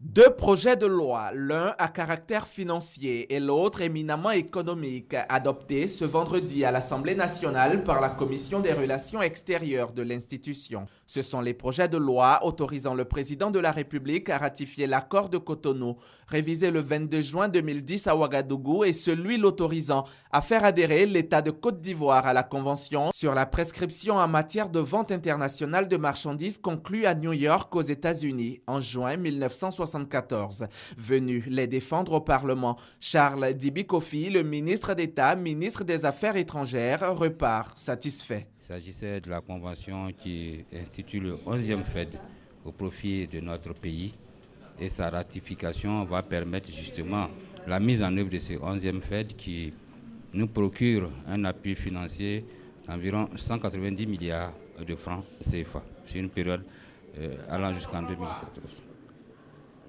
Deux projets de loi, l'un à caractère financier et l'autre éminemment économique, adoptés ce vendredi à l'Assemblée nationale par la Commission des relations extérieures de l'institution. Ce sont les projets de loi autorisant le président de la République à ratifier l'accord de Cotonou, révisé le 22 juin 2010 à Ouagadougou, et celui l'autorisant à faire adhérer l'État de Côte d'Ivoire à la Convention sur la prescription en matière de vente internationale de marchandises conclue à New York aux États-Unis en juin 1974. Venu les défendre au Parlement, Charles Dibi Kofi, le ministre d'État, ministre des Affaires étrangères, repart satisfait. Il s'agissait de la convention qui institue le 11e FED au profit de notre pays, et sa ratification va permettre justement la mise en œuvre de ce 11e FED qui nous procure un appui financier d'environ 190 milliards de francs CFA sur une période allant jusqu'en 2014.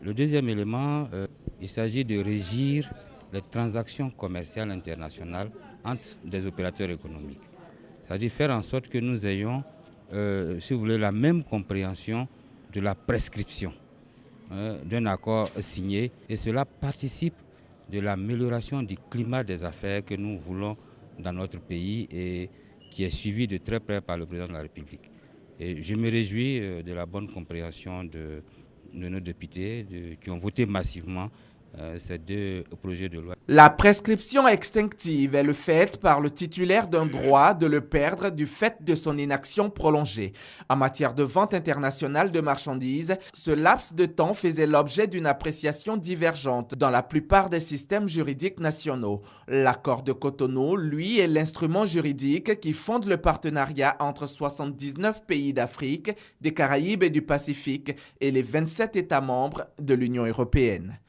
Le deuxième élément, il s'agit de régir les transactions commerciales internationales entre des opérateurs économiques. C'est-à-dire faire en sorte que nous ayons, si vous voulez, la même compréhension de la prescription d'un accord signé, et cela participe de l'amélioration du climat des affaires que nous voulons dans notre pays et qui est suivi de très près par le président de la République. Et je me réjouis de la bonne compréhension de nos députés qui ont voté massivement ces deux projets de loi. La prescription extinctive est le fait par le titulaire d'un droit de le perdre du fait de son inaction prolongée. En matière de vente internationale de marchandises, ce laps de temps faisait l'objet d'une appréciation divergente dans la plupart des systèmes juridiques nationaux. L'accord de Cotonou, lui, est l'instrument juridique qui fonde le partenariat entre 79 pays d'Afrique, des Caraïbes et du Pacifique et les 27 États membres de l'Union européenne.